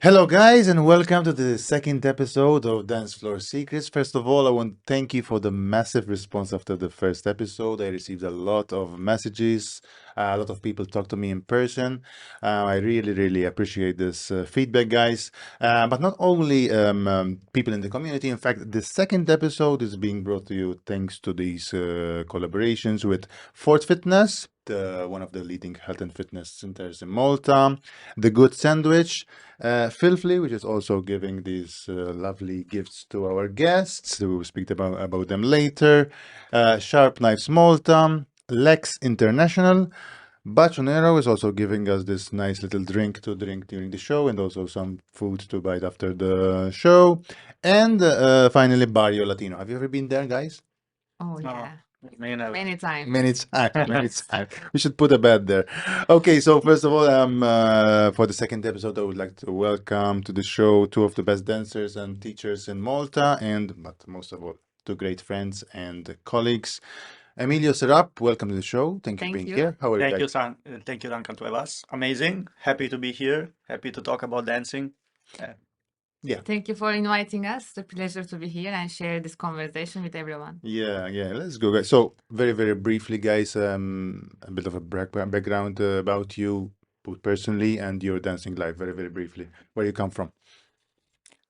Hello, guys, and welcome to the second episode of Dance Floor Secrets. First of all, I want to thank you for the massive response after the first episode. I received a lot of messages. A lot of people talk to me in person. I really, really appreciate this feedback, guys. But not only people in the community. In fact, the second episode is being brought to you thanks to these collaborations with Fort Fitness, one of the leading health and fitness centers in Malta, The Good Sandwich. Filfly, which is also giving these lovely gifts to our guests. We will speak about them later. Sharp Knives Malta, Lex International. Bachonero is also giving us this nice little drink to drink during the show and also some food to bite after the show. And finally, Barrio Latino. Have you ever been there, guys? Oh, No, yeah. me never. Many times. Many times, many times. We should put a bed there. Okay, so first of all, for the second episode, I would like to welcome to the show two of the best dancers and teachers in Malta, but most of all, two great friends and colleagues. Emilio Serap, welcome to the show. Thank you for Thank being you. here. How are you Thank guys? you, thank you, Duncan, to have us. Amazing. Happy to be here. Happy to talk about dancing. Yeah. Thank you for inviting us. It's a pleasure to be here and share this conversation with everyone. Yeah, let's go, guys. So, very, very briefly, guys, a bit of a background about you both personally and your dancing life, very, very briefly. Where you come from?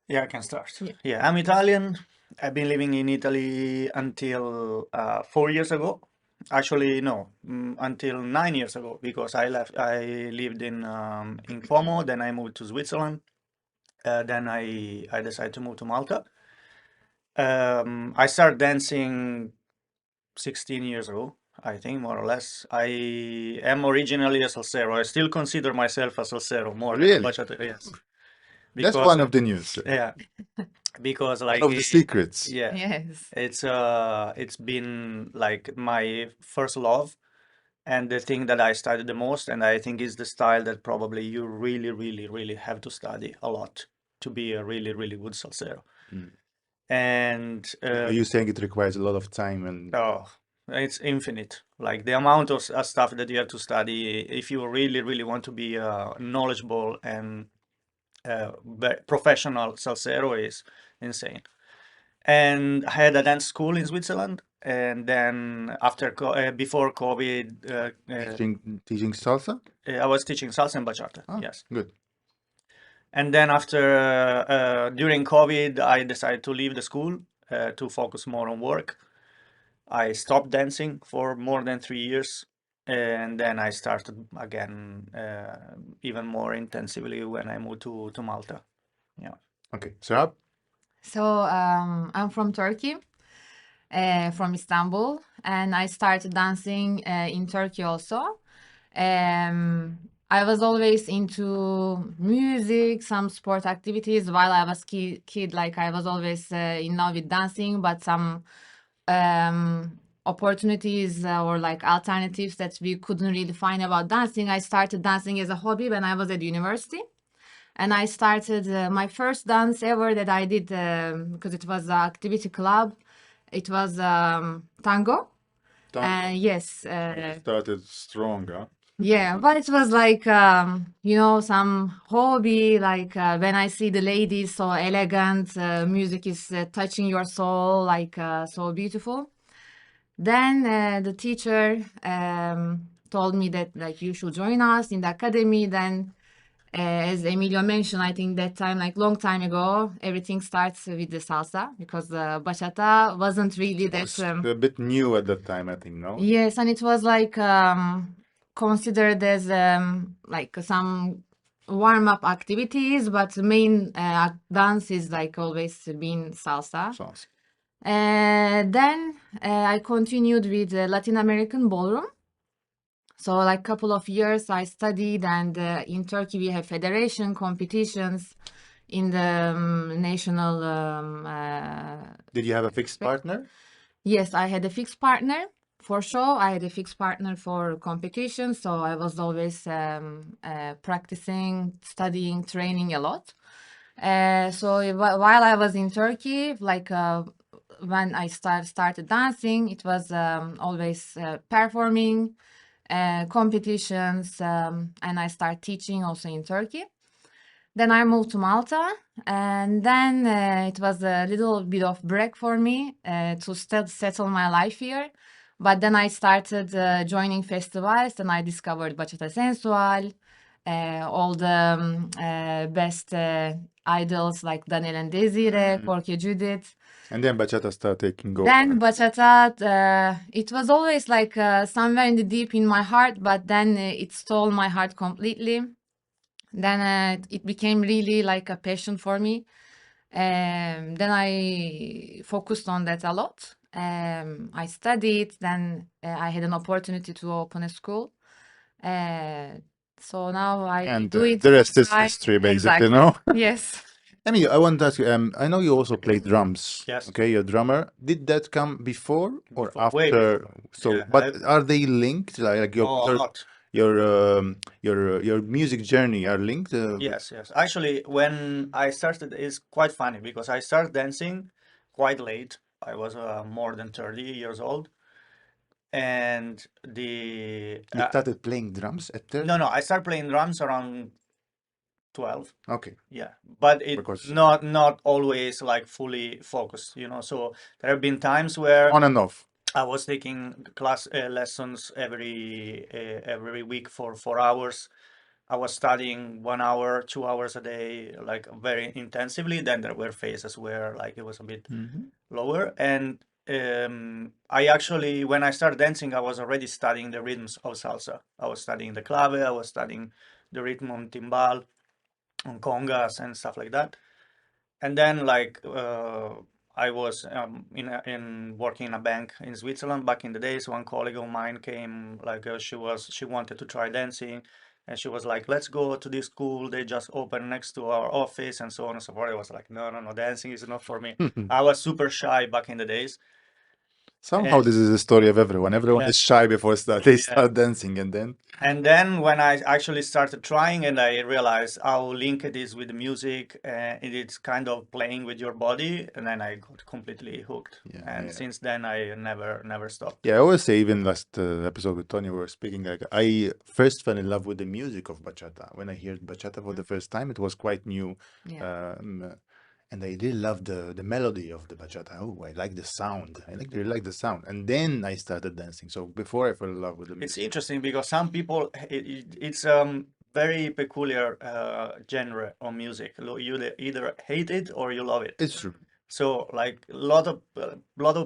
Yeah, I can start. Yeah. Yeah, I'm Italian. I've been living in Italy until 4 years ago. Actually, no, until 9 years ago because I lived in Como, then I moved to Switzerland. Then I decided to move to Malta. I started dancing 16 years ago, I think, more or less. I am originally a salsero. I still consider myself a salsero more than a Really? bachata, yes. That's Because one of the news. yeah, because One like of the secrets. yeah, Yes. it's been like my first love and the thing that I studied the most, and I think is the style that probably you really, really, really have to study a lot to be a really, really good salsero. Mm. And Are you saying it requires a lot of time and oh, it's infinite. Like the amount of stuff that you have to study if you really, really want to be knowledgeable and professional salsero is insane. And I had a dance school in Switzerland, and then before COVID, teaching salsa? I was teaching salsa and bachata. Oh, Yes. good. And then during COVID, I decided to leave the school to focus more on work. I stopped dancing for more than 3 years, and then I started again even more intensively when I moved to Malta. Yeah. Okay, Serap? So I'm from Turkey, from Istanbul, and I started dancing in Turkey also. I was always into music, some sport activities while I was kid. Like I was always in love with dancing, but some opportunities or like alternatives that we couldn't really find about dancing. I started dancing as a hobby when I was at university. And I started my first dance ever that I did because it was an activity club. It was tango. Tango. Yes. Started strong, huh? Yeah, but it was like, some hobby. Like when I see the ladies so elegant, music is touching your soul, like so beautiful. Then the teacher told me that like you should join us in the academy. Then, as Emilio mentioned, I think that time, like long time ago, everything starts with the salsa because bachata wasn't really that. Was a bit new at that time, I think, no? Yes, and it was like considered as like some warm-up activities, but the main dance is like always been salsa. Salsa. Then I continued with Latin American ballroom. So like couple of years I studied, and in Turkey we have federation competitions in the national. Did you have a fixed partner? Yes, I had a fixed partner for show. I had a fixed partner for competition, so I was always practicing, studying, training a lot. So while I was in Turkey, like when I started dancing, it was always performing, competitions, and I started teaching also in Turkey. Then I moved to Malta, and then it was a little bit of break for me to still settle my life here. But then I started joining festivals, and I discovered Bachata Sensual, all the best idols like Daniel and Desire, Jorge Judith. And then bachata started taking over. Then bachata, it was always like somewhere in the deep in my heart, but then it stole my heart completely. Then it became really like a passion for me. Then I focused on that a lot. I studied, then I had an opportunity to open a school. So now I And do it the rest is full-time. history, basically, Exactly. no? Yes. Emilio, I want to ask you, I know you also play drums. Yes. Okay, you're a drummer. Did that come before or Before, way after? before. So, Yeah, but are they linked? Like Oh, a lot. your music journey are linked? Yes, yes. Actually, when I started, it's quite funny because I started dancing quite late. I was more than 30 years old, and You started playing drums at 30? no, I started playing drums around 12. Okay, Yeah, but it because not always like fully focused, you know. So there have been times where on and off. I was taking class lessons every week for 4 hours. I was studying 1 hour, 2 hours a day, like very intensively. Then there were phases where like it was a bit lower. And I actually, when I started dancing, I was already studying the rhythms of salsa. I was studying the clave, I was studying the rhythm on timbal, on congas and stuff like that. And then like I was in working in a bank in Switzerland back in the days. One colleague of mine came, like she wanted to try dancing, and she was like, "Let's go to this school. They just opened next to our office," and so on and so forth. I was like, "No, no, no, dancing is not for me." I was super shy back in the days. Somehow And this is the story of everyone. Everyone yeah, is shy before they yeah. start dancing, and then And then when I actually started trying and I realized how linked it is with the music, it's kind of playing with your body, and then I got completely hooked. yeah, And yeah. since then I never stopped. Yeah, I always say, even last episode with Tony, we were speaking, like, I first fell in love with the music of bachata. When I heard bachata for the first time, it was quite new. Yeah. And I really loved the melody of the bachata. Oh, I like the sound. Really like the sound. And then I started dancing. So before I fell in love with the It's music. interesting because some people it's very peculiar genre of music. You either hate it or you love it. It's true. So like a lot of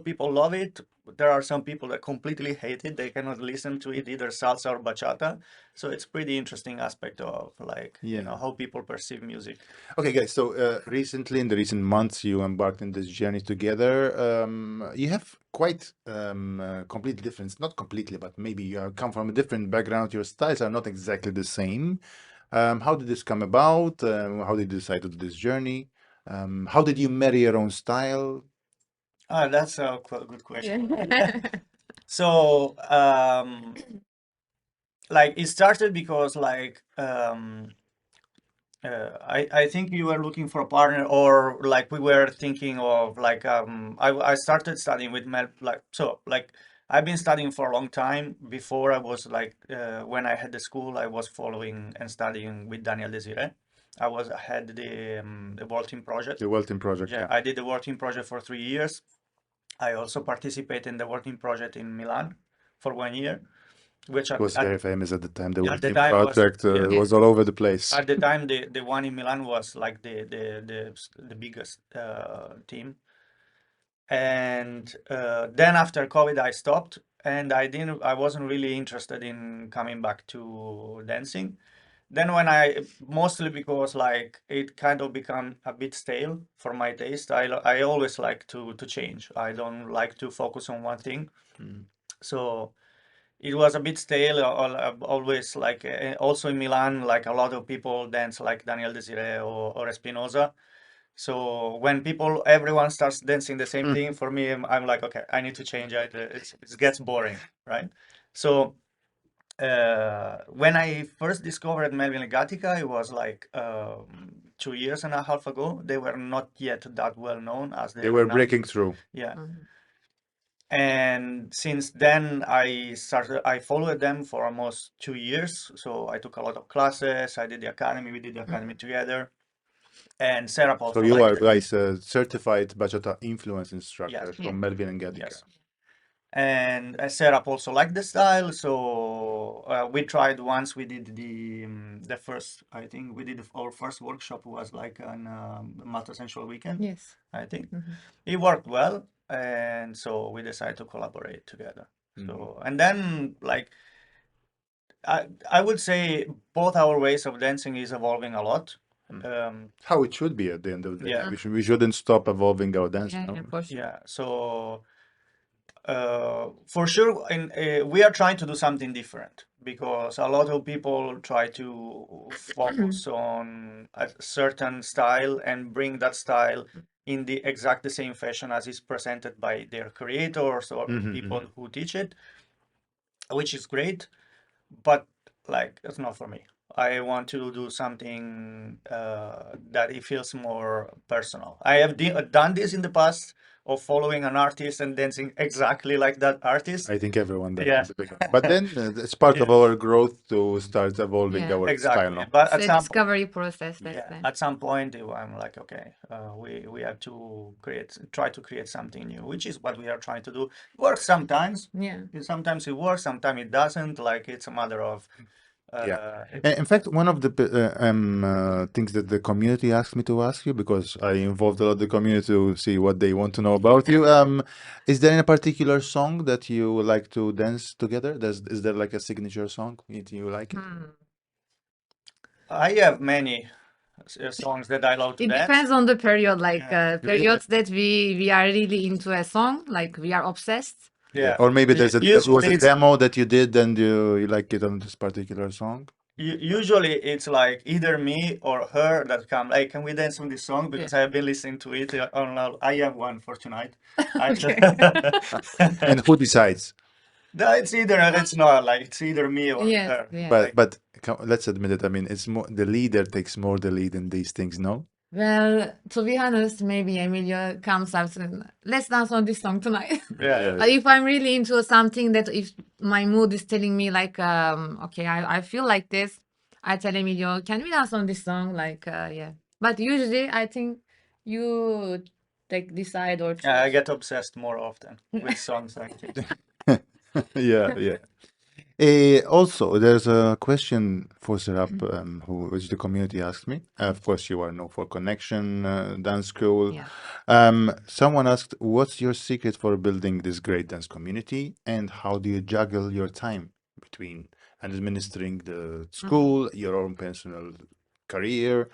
people love it. There are some people that completely hate it. They cannot listen to it, either salsa or bachata. So it's pretty interesting aspect of like Yeah. how people perceive music. Okay, guys. So recently, in the recent months, you embarked in this journey together. You have quite completely different, not completely, but maybe you come from a different background. Your styles are not exactly the same. How did this come about? How did you decide to do this journey? How did you marry your own style? That's a good question. Yeah. So like it started because like I think you were looking for a partner, or like we were thinking of like I started studying with Mel, like so like I've been studying for a long time. Before I was like when I had the school, I was following and studying with Daniel Desire. I had the World Team project. The Welton project, Yeah, yeah. I did the World Team project for 3 years. I also participated in the World Team project in Milan for 1 year, which It was very famous at the time. The at the Welton time was project yeah. was all over the place. At the time, the one in Milan was like the biggest team. And then after COVID, I stopped, and I wasn't really interested in coming back to dancing. Then when mostly because like it kind of become a bit stale for my taste. I always like to change. I don't like to focus on one thing. So it was a bit stale. Always like also in Milan, like a lot of people dance like Daniel Desire or Espinosa. So when everyone starts dancing the same thing, for me, I'm like, okay, I need to change it. It gets boring, right? So when I first discovered Melvin and Gatica, it was like 2 years and a half ago. They were not yet that well known as They are were now. breaking through. Yeah. And since then, I followed them for almost 2 years. So I took a lot of classes. I did the academy. We did the academy together. And Serap So also you liked are it. guys certified bachata influence Yes. instructors Yeah. from Melvin and Gatica. Yes. And Serap also liked the style, so we tried once. We did the first. I think we did our first workshop was like on Malta Central weekend. Yes. I think Mhm. it worked well, and so we decided to collaborate together. Mhm. So and then like I would say both our ways of dancing is evolving a lot. How it should be at the end of the day. Yeah. We shouldn't stop evolving our dance. Yeah, No? yeah, for sure. Yeah, so for sure, we are trying to do something different because a lot of people try to focus on a certain style and bring that style in the exact the same fashion as is presented by their creators or people who teach it, which is great, but like it's not for me. I want to do something that it feels more personal. I have done this in the past of following an artist and dancing exactly like that artist. I think everyone does. Yeah. But then it's part of Yeah. our growth to start evolving Yeah. our style. Exactly. No? But It's at a some discovery process, let's yeah, say. at some point I'm like, okay, we have to try to create something new, which is what we are trying to do. Works sometimes. Yeah. Sometimes it works, sometimes it doesn't. Like it's a matter of Yeah. In fact, one of the things that the community asked me to ask you, because I involved a lot of the community to see what they want to know about you. Is there any particular song that you would like to dance together? Is there like a signature song you like it? I have many songs that I love to It dance. depends on the period, like Yeah. periods that we are really into a song, like we are obsessed. Yeah. Or maybe there was Usually a it's demo that you did and you like it on this particular song. usually it's like either me or her that come. Like, can we dance on this song? Because I have been listening to it on. I have one for tonight. Okay. And who decides? No, it's either it's not like it's either me or Yes, her. yeah. But let's admit it. I mean, it's more the leader takes more the lead in these things. No. Well, to be honest, maybe Emilio comes up and let's dance on this song tonight. Yeah. But if I'm really into something that if my mood is telling me like, okay, I feel like this, I tell Emilio, can we dance on this song? Like, yeah. But usually I think you like decide or choose. I get obsessed more often with songs. I think. Yeah. Also, there's a question for Serap, which the community asked me. Of course, you are known for Connection Dance School. Yeah. Someone asked, "What's your secret for building this great dance community, and how do you juggle your time between administering the school, your own personal career,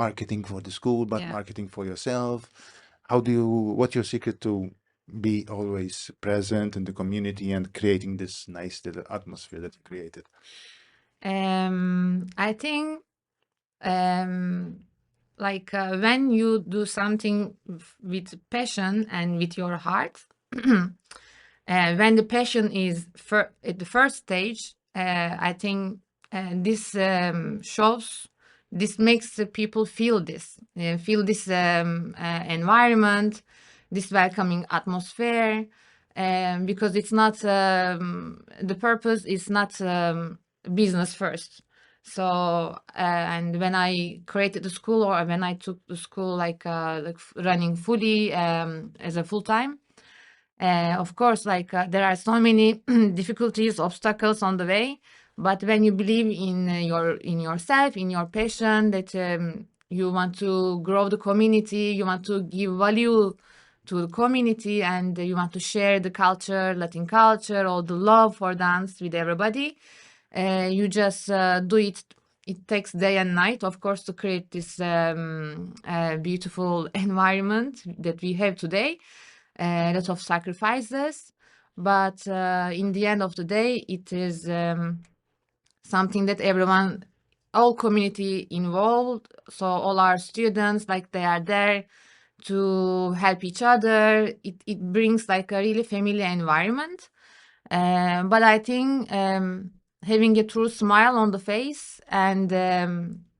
marketing for the school, but Yeah. marketing for yourself? What's your secret to be always present in the community and creating this nice little atmosphere that you created?" I think like when you do something with passion and with your heart, when the passion is at the first stage, I think this shows, this makes the people feel this environment, this welcoming atmosphere, because it's not the purpose is not business first. So and when I created the school or when I took the school like running fully as a full time, of course, like there are so many difficulties, obstacles on the way. But when you believe in in yourself, in your passion, that you want to grow the community, you want to give value to the community, and you want to share the culture, Latin culture, all the love for dance with everybody, you just do it. It takes day and night, of course, to create this beautiful environment that we have today. A lot of sacrifices, but in the end of the day, it is something that everyone, all community involved, so all our students, like they are there to help each other. It brings like a really familiar environment. But I think having a true smile on the face and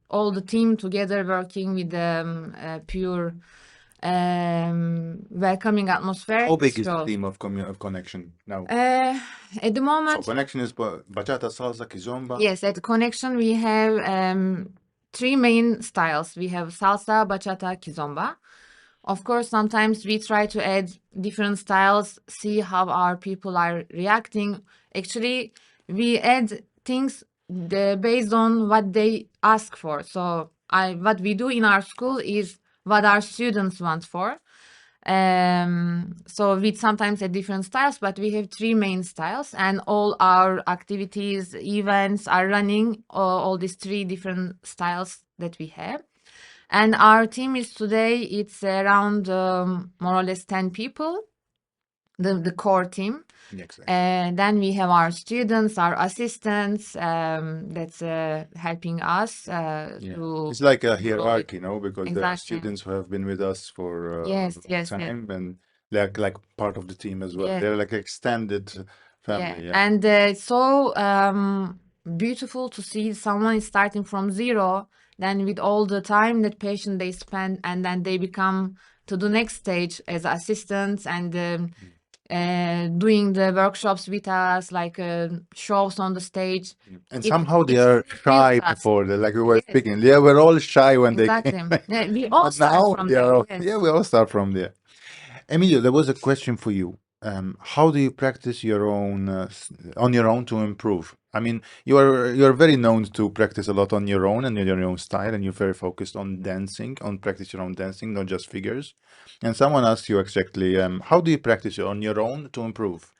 all the team together working with pure welcoming atmosphere. How big is the So, team of connection now? at the So moment, connection is bachata, salsa, kizomba. yes, at Connection we have three main styles. We have salsa, bachata, kizomba. Of course, sometimes we try to add different styles, see how our people are reacting. Actually, we add things based on what they ask for. So, what we do in our school is what our students want for. So we sometimes add different styles, but we have three main styles, and all our activities, events are running all these three different styles that we have. And our team is today, it's around more or less 10 people, the core team. Yeah, exactly. And then we have our students, our assistants, that's helping us Yeah. to It's like a grow it. hierarchy, no? Because there are Exactly. students who have been with us for a Yes, long yes, yes. time, and they're like part of the team as well. Yeah. They're like extended Yeah, family. Yeah. and it's so beautiful to see someone is starting from zero, then with all the time that patient they spend, and then they become to the next stage as assistants and doing the workshops with us, like shows on the stage. And It somehow they it are really shy builds us. before, like we were Yes, speaking. Yeah, we're all shy when they came. exactly. Yeah, we all But start now from they there. are all, Yes. yeah, we all start from there. Emilio, there was a question for you. How do you practice your own on your own to improve? I mean, you're very known to practice a lot on your own and in your own style, and you're very focused on dancing, on practice your own dancing, not just figures. And someone asked you exactly, how do you practice on your own to improve?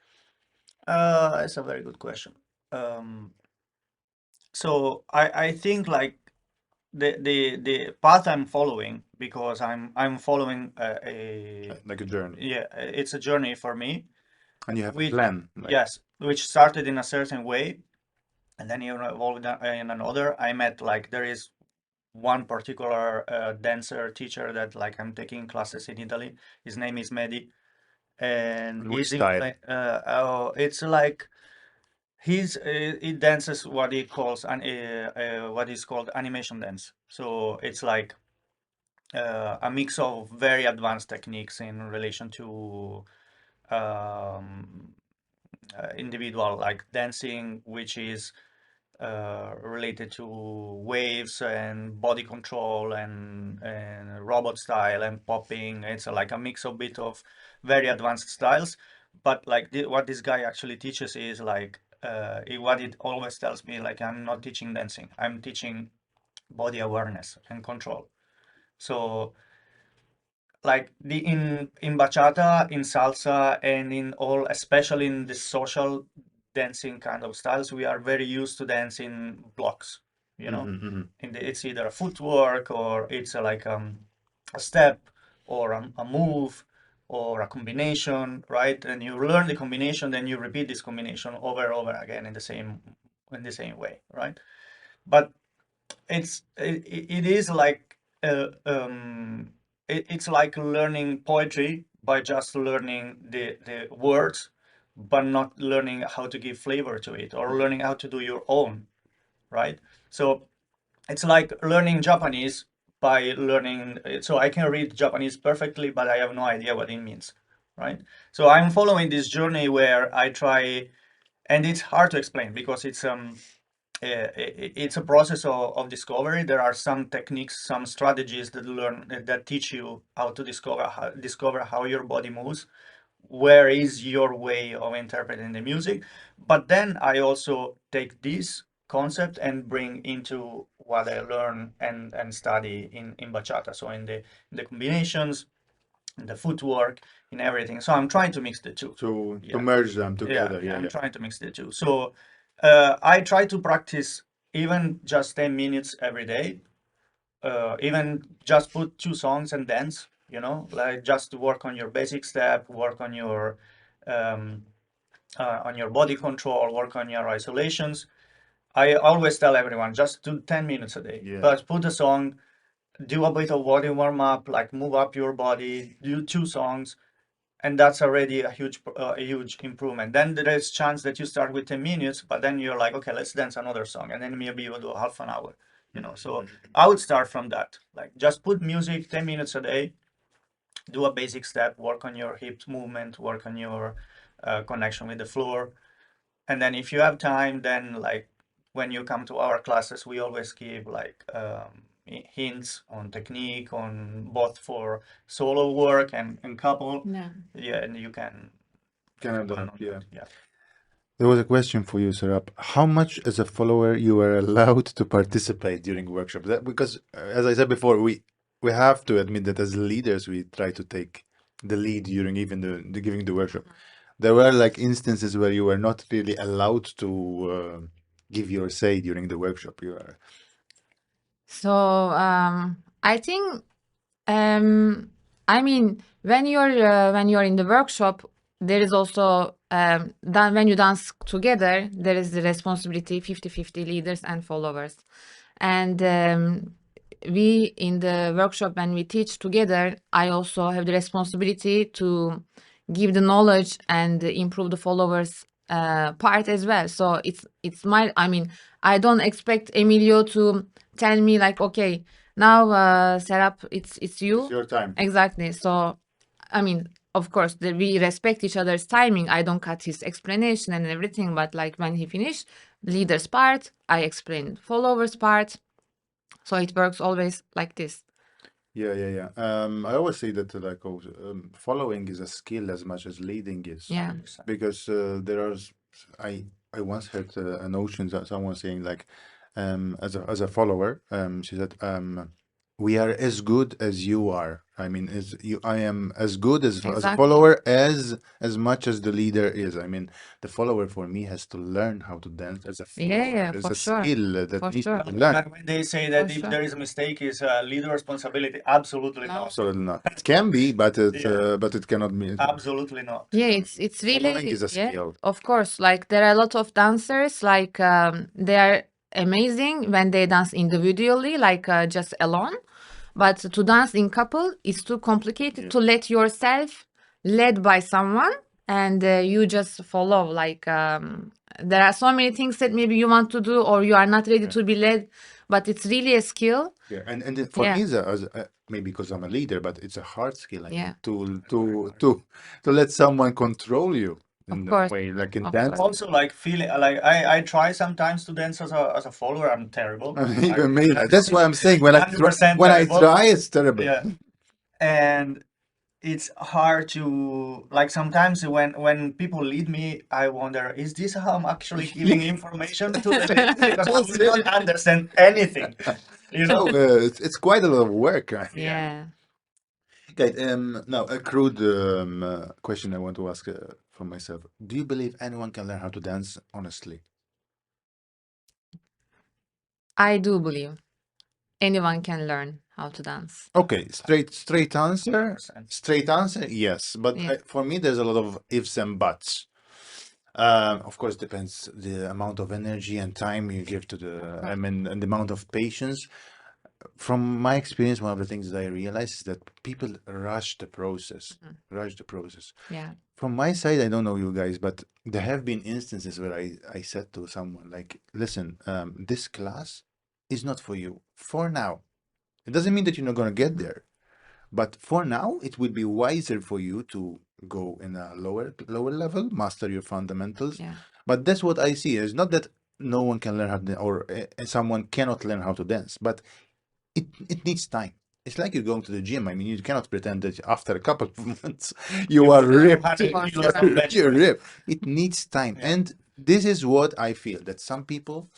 It's a very good question. Um, so I think like the path I'm following, because I'm following Like a journey, yeah, it's a journey for me, and you have a which plan. Like, yes, which started in a certain way, and then you evolved in another. I met like there is one particular dancer teacher that like I'm taking classes in Italy. His name is Mehdi, and in which style? it's like he dances what he calls what is called animation dance. So it's like a mix of very advanced techniques in relation to um, individual like dancing, which is related to waves and body control and robot style and popping. It's like a mix of bit of very advanced styles. But like what this guy actually teaches is like what it always tells me, like I'm not teaching dancing, I'm teaching body awareness and control. So like in bachata, in salsa, and in all, especially in the social dancing kind of styles, we are very used to dancing blocks, you know. It's either a footwork or it's like a step or a move or a combination, right? And you learn the combination, then you repeat this combination over and over again in the same way, right? But it is like it's like learning poetry by just learning the words, but not learning how to give flavor to it or learning how to do your own, right? So it's like learning Japanese by learning. So I can read Japanese perfectly, but I have no idea what it means, right? So I'm following this journey where I try, and it's hard to explain because it's a process of discovery. There are some techniques, some strategies that teach you how to discover how your body moves, where is your way of interpreting the music. But then I also take this concept and bring into what I learn and study in bachata. So in the combinations, in the footwork, in everything. So I'm trying to mix the two. To Yeah. merge them Yeah, together. yeah, Yeah, I'm yeah. trying to mix the two. So I try to practice even just 10 minutes every day. Even just put two songs and dance, like just work on your basic step, work um, on your body control, work on your isolations. I always tell everyone just do 10 minutes a day, Yeah. but put a song, do a bit of body warm up, like move up your body, do two songs, and that's already a huge improvement. Then there is chance that you start with 10 minutes, but then you're like, okay, let's dance another song, and then maybe you'll do half an hour. So I would start from that, like just put music 10 minutes a day, do a basic step, work on your hips movement, work on your connection with the floor. And then if you have time, then like when you come to our classes, we always give like hints on technique, on both for solo work and couple. Yeah. Yeah, and you can Can I do learn it? on Yeah. that. Yeah. There was a question for you, Serap. How much as a follower you are allowed to participate during workshops? That, because as I said before, we have to admit that as leaders we try to take the lead during even the giving the workshop. There were like instances where you were not really allowed to give your say during the workshop. You are So I think I mean when you're in the workshop, there is also when you dance together, there is the responsibility 50-50 leaders and followers. And we in the workshop when we teach together, I also have the responsibility to give the knowledge and improve the followers part as well. So it's my I mean I don't expect Emilio to tell me like okay now Serap it's it's you your time. exactly. So I mean of course we respect each other's timing. I don't cut his explanation and everything, but like when he finished leader's part, I explain followers part. So it works always like this. Yeah, yeah, yeah. I always say that like following is a skill as much as leading is. Yeah. 100%. Because there are I once heard a notion that someone saying like as a follower she said we are as good as you are. I mean as you I am as good as a Exactly. follower as much as the leader is. I mean the follower for me has to learn how to dance as a follower. Yeah, It's for a sure. skill that For needs sure. to be learned. But when they say that For if sure. there is a mistake, is leader responsibility, absolutely No. not. Absolutely not. It can be, but Yeah. it cannot be. Absolutely not. Yeah, No. it's Following really is a yeah, skill. of course. Like there are a lot of dancers like they are amazing when they dance individually, like just alone. But to dance in couple is too complicated Yeah. to let yourself led by someone and you just follow. Like there are so many things that maybe you want to do or you are not ready Yeah. to be led, but it's really a skill. Yeah, and for Yeah. me, maybe because I'm a leader, but it's a hard skill. I Yeah. mean, to let someone control you Of in that course. way, like in Of dance. course. Also, like feeling like I try sometimes to dance as a follower. I'm terrible. Even me, that's why I'm saying when I try, 100% when I terrible. try, it's terrible. Yeah, and it's hard to like sometimes when people lead me, I wonder, is this how I'm actually giving information to the ladies? Because I will not understand anything. You So know, it's quite a lot of work. Yeah. Okay, now a crude question I want to ask for myself. Do you believe anyone can learn how to dance honestly? I do believe anyone can learn how to dance. Okay, straight answer. 100%. Straight answer, yes. But Yeah. for me, there's a lot of ifs and buts. Of course, depends the amount of energy and time you give to the, I mean, and the amount of patience. From my experience, one of the things that I realize is that people rush the process, rush the process. Yeah. From my side, I don't know you guys, but there have been instances where I said to someone like, listen, this class is not for you for now. It doesn't mean that you're not going to get there. But for now, it would be wiser for you to go in a lower level, master your fundamentals. Yeah. But that's what I see. It's not that no one can learn how to, or someone cannot learn how to dance, but it needs time. It's like you're going to the gym. I mean, you cannot pretend that after a couple of months you are ripped. 100 kilos on bench You're press. ripped. It needs time, Yeah. and this is what I feel that some people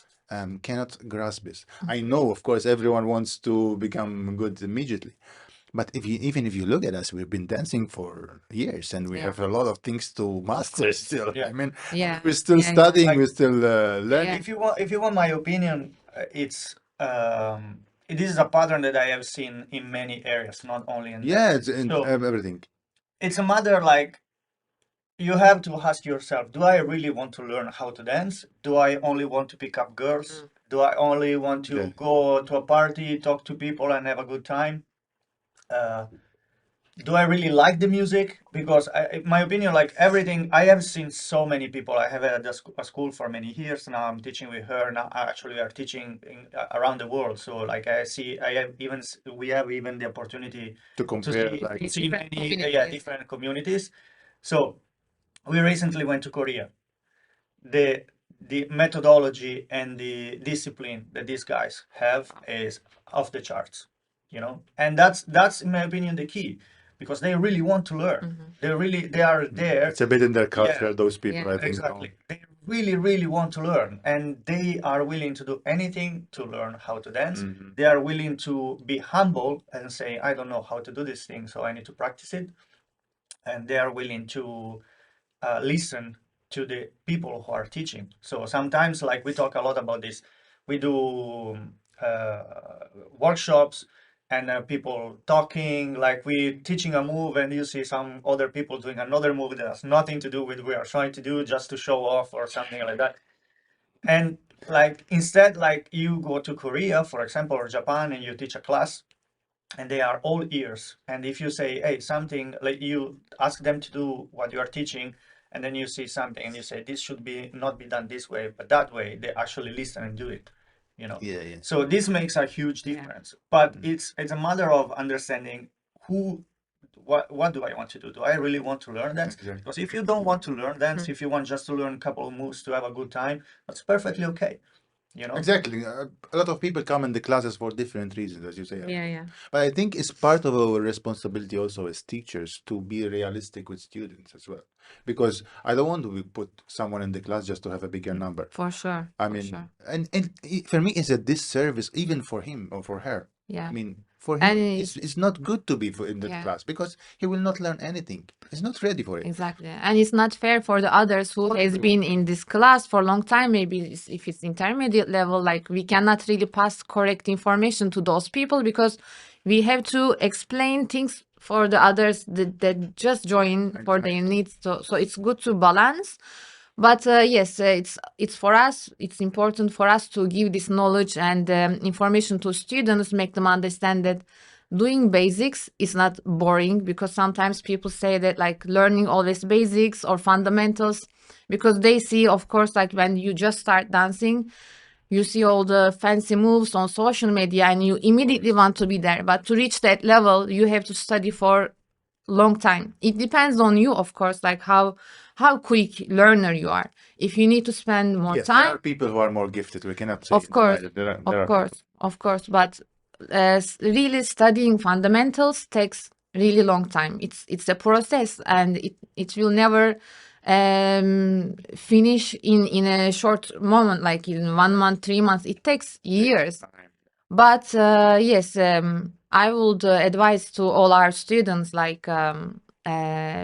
cannot grasp this. I know, of course, everyone wants to become good immediately, but even if you look at us, we've been dancing for years, and we Yeah. have a lot of things to master still. Yeah. I mean, Yeah. we're still Yeah, yeah. studying, Like- we're still learning. If you want my opinion, it's it is a pattern that I have seen in many areas, not only in Yeah, dance. it's in So everything. it's a matter like you have to ask yourself, do I really want to learn how to dance? Do I only want to pick up girls? Do I only want to Yeah. go to a party, talk to people, and have a good time? do I really like the music? Because in my opinion, like everything, I have seen so many people. I have had a school for many years now. I'm teaching with her now. Actually, we are teaching around the world. So like I have even we have even the opportunity To to compare, see like, Different many communities. different communities. So we recently went to Korea. The methodology and the discipline that these guys have is off the charts, and that's in my opinion the key, because they really want to learn. They are there. it's a bit in their Yeah, culture, those people, Yeah. I think. exactly. They really want to learn, and they are willing to do anything to learn how to dance. Mhm. They are willing to be humble and say, I don't know how to do this thing, so I need to practice it. And they are willing to listen to the people who are teaching. So sometimes, like we talk a lot about this, we do uh, workshops and people talking, like we teaching a move, and you see some other people doing another move that has nothing to do with what we are trying to do, just to show off or something like that. And like instead, like you go to Korea, for example, or Japan, and you teach a class, and they are all ears. And if you say, hey, something, like you ask them to do what you are teaching, and then you see something and you say, this should be not be done this way, but that way, they actually listen and do it. Yeah, yeah. So this makes a huge Yeah. difference. But it's a matter of understanding what do I want to do? Do I really want to learn dance? Exactly. Because if you don't want to learn dance, if you want just to learn a couple of moves to have a good time, that's perfectly okay. Exactly. A lot of people come in the classes for different reasons, as you say. Yeah, yeah. But I think it's part of our responsibility also as teachers to be realistic with students as well. Because I don't want to put someone in the class just to have a bigger number. For sure. I For mean, sure. and for me, it's a disservice even for him or for her. Yeah. I mean, for him, And it's not good to be in that Yeah. class because he will not learn anything. He's not ready for it. Exactly. And it's not fair for the others who has been in this class for a long time. Maybe if it's intermediate level, like we cannot really pass correct information to those people because we have to explain things for the others that just join for their needs. So it's good to balance. But yes, it's for us. It's important for us to give this knowledge and information to students, make them understand that doing basics is not boring, because sometimes people say that like learning always basics or fundamentals, because they see, of course, like when you just start dancing, you see all the fancy moves on social media and you immediately want to be there. But to reach that level, you have to study for long time. It depends on you, of course, like how quick learner you are. If you need to spend more Yes, there are time, people who are more gifted. We cannot say of course, that. There are of people. course, of course, but really studying fundamentals takes really long time. It's a process, and it will never finish in a short moment, like in 1 month, 3 months. It takes years. But yes, I would advise to all our students, like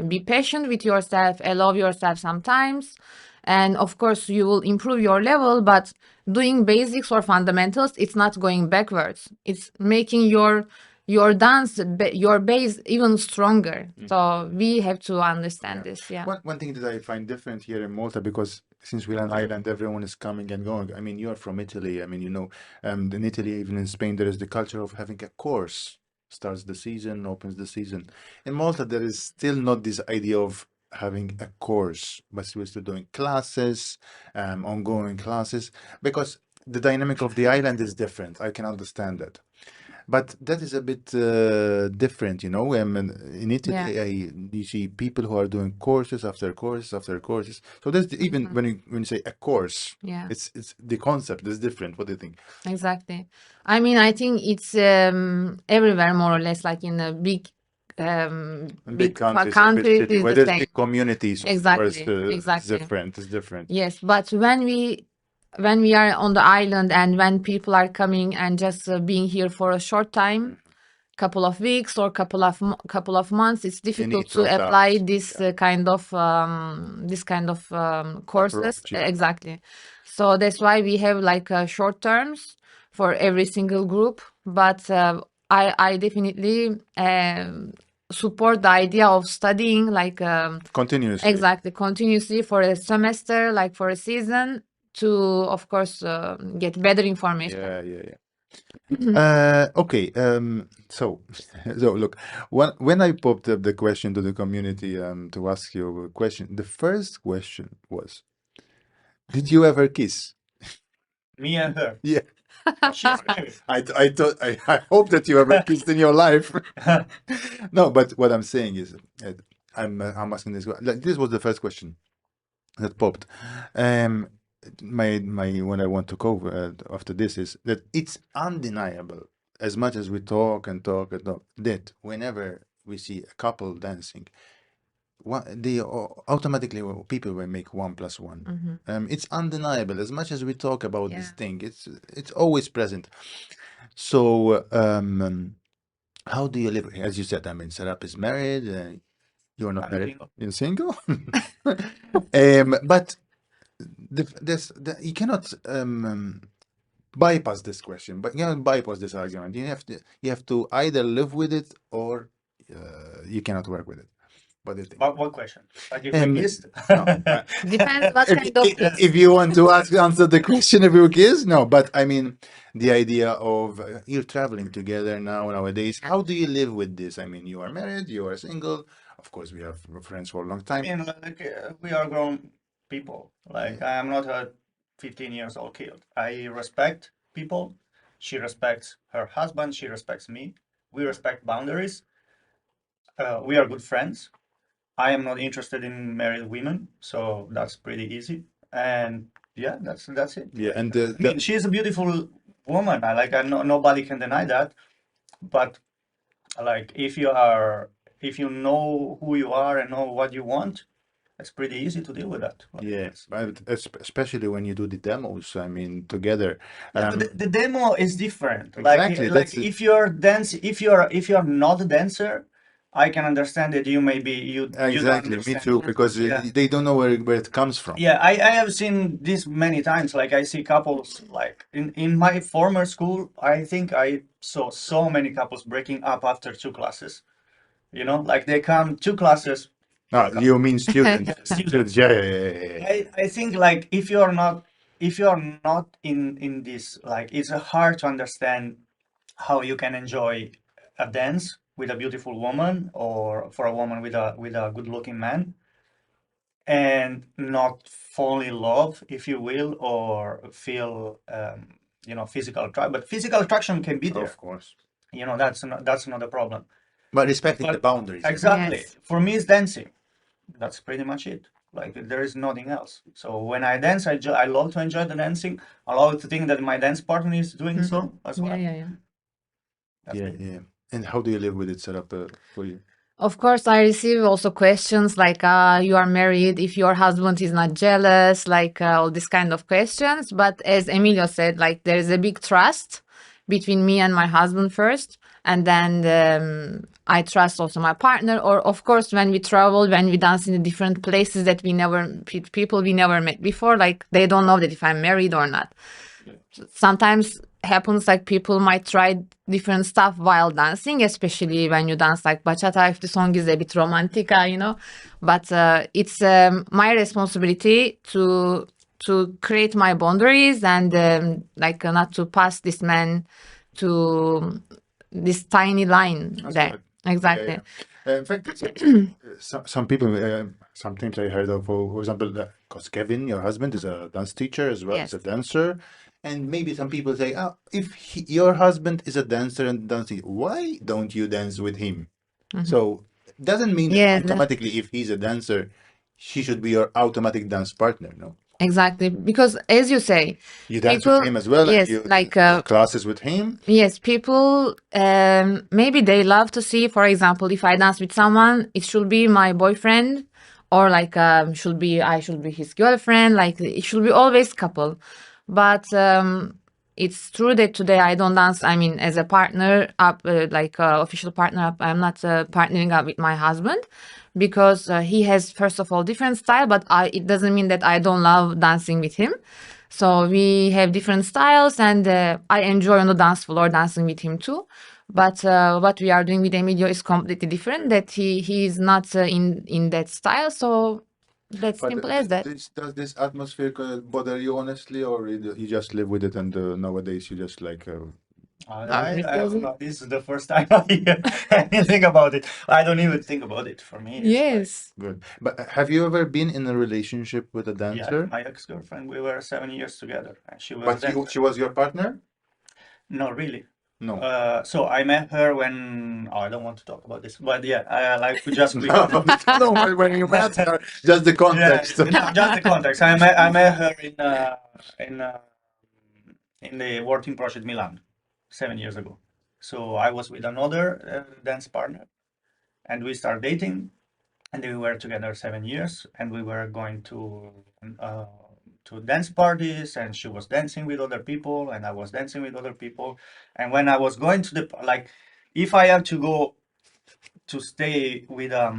be patient with yourself, allow yourself sometimes, and of course you will improve your level. But doing basics or fundamentals, it's not going backwards. It's making your dance, your base even stronger. So we have to understand this. Yeah. One thing that I find different here in Malta, because since we're an island, everyone is coming and going. I mean, you're from Italy. I mean, in Italy, even in Spain, there is the culture of having a course. Starts the season, opens the season. In Malta, there is still not this idea of having a course, but we're still doing classes, ongoing classes, because the dynamic of the island is different. I can understand that. But that is a bit different, in Italy, Yeah. you see people who are doing courses after courses after courses. So that's even when you say a course, Yeah. it's the concept is different. What do you think? Exactly. I mean, I think it's everywhere more or less, like in a big In big big countries, in big countries cities, is where the there's same. big communities, of course, Exactly. it's Exactly. different. It's different. Yes, but when we are on the island and when people are coming and just being here for a short time, couple of weeks or couple of months, it's You difficult need to to apply adapt. this kind of courses. Approach, yeah. Exactly. So that's why we have like short terms for every single group. But I definitely support the idea of studying like Continuously. exactly continuously for a semester, like for a season, to of course get better information. Yeah. Okay. So, so look, when I popped up the question to the community to ask you a question, the first question was, did you ever kiss? Me and her. Yeah, She's married. I thought I hope that you ever kissed in your life. No, but what I'm saying is, I'm asking this. Like, this was the first question that popped. Um, my what I want to cover after this is that it's undeniable, as much as we talk and talk and talk, that whenever we see a couple dancing, they automatically people will make 1 plus 1. It's undeniable. As much as we talk about this Yeah. thing, it's always present. So, how do you live? As you said, I mean, Serap is married. You're not I'm married. single. You're single. But you cannot bypass this question. But you cannot bypass this argument. You have to either live with it or you cannot work with it. What do you think? What question? Like if we kissed? No, Depends what if, kind of kiss. if you want to answer the question if you kiss, no, but I mean the idea of you're traveling together nowadays. How do you live with this? I mean, you are married, you are single. Of course, we have friends for a long I time. mean, like we are grown people. Like I am not a 15 years old kid. I respect people. She respects her husband. She respects me. We respect boundaries. We are good friends. I am not interested in married women, so that's pretty easy. And yeah, that's it. Yeah, and I mean, she is a beautiful woman. I know nobody can deny that. But like if you know who you are and know what you want, it's pretty easy to deal with that. Like, yeah, but especially when you do the demos, I mean, together. yeah, but the demo is different. Exactly, Like that's it. if you're not a dancer, I can understand that you maybe you don't Exactly, me understand. too, because Yeah. they don't know where it comes from. Yeah, I have seen this many times. Like I see couples like in my former school, I think I saw so many couples breaking up after 2 classes. You know, like they come 2 classes, Ah, broke up. you mean students? Students. Yeah, yeah, yeah, yeah, yeah. I think like if you're not in this, like it's hard to understand how you can enjoy a dance with a beautiful woman or for a woman with a good looking man and not fall in love, if you will, or feel physical attraction. But physical attraction can be there. Of course. You know, that's not a problem. But respecting the But boundaries. exactly, Yes. for me, it's dancing. That's pretty much it. Like there is nothing else. So when I dance, I love to enjoy the dancing. I love to think that my dance partner is doing so as Yeah, well. yeah. That's Yeah, it. yeah. And how do you live with it set up for you? Of course, I receive also questions like, you are married, if your husband is not jealous, like all these kind of questions. But as Emilio said, like there is a big trust between me and my husband first. And then I trust also my partner. Or of course, when we travel, when we dance in different places that people we never met before, like they don't know that if I'm married or not. Sometimes happens like people might try different stuff while dancing, especially when you dance like bachata if the song is a bit romantica, but it's my responsibility to create my boundaries and like not to pass this man to this tiny line That's there. good. Exactly. Yeah, yeah. In fact, some people, sometimes I heard of, for example, because Kevin, your husband, is a dance teacher as well, Yes. is a dancer. And maybe some people say, oh, if your husband is a dancer and dancing, why don't you dance with him? So doesn't mean that Yeah, automatically if he's a dancer, she should be your automatic dance partner, no? exactly. Because as you say, You dance people, with him as well, and yes, you like do classes with him. yes, people maybe they love to see, for example, if I dance with someone, it should be my boyfriend or like I should be his girlfriend, like it should be always couple. But it's true that today I don't dance, I mean, as a partner up like official partner up, I'm not partnering up with my husband because he has first of all different style, but it doesn't mean that I don't love dancing with him. So we have different styles, and I enjoy on the dance floor dancing with him too. But what we are doing with Emilio is completely different. That he is not in that style. So that's But simple as that. does this atmosphere bother you honestly, or you just live with it and nowadays you just like I don't know. This is the first time I hear anything about it. I don't even think about it. For me, it's like, Yes. Good. But have you ever been in a relationship with a yeah, dancer? my ex-girlfriend, we were 7 years together, and she was But dancer. she was your partner? No, really. No. So I met her when, oh, I don't want to talk about this, but yeah, I like just quickly. No, when you met her, just the Yeah, context. no, just the context. I met her in uh, in the working project Milan 7 years ago. So I was with another dance partner, and we started dating, and we were together 7 years, and we were going uh, to dance parties, and she was dancing with other people, and I was dancing with other people. And when I was going to the like, if I have to go to stay with a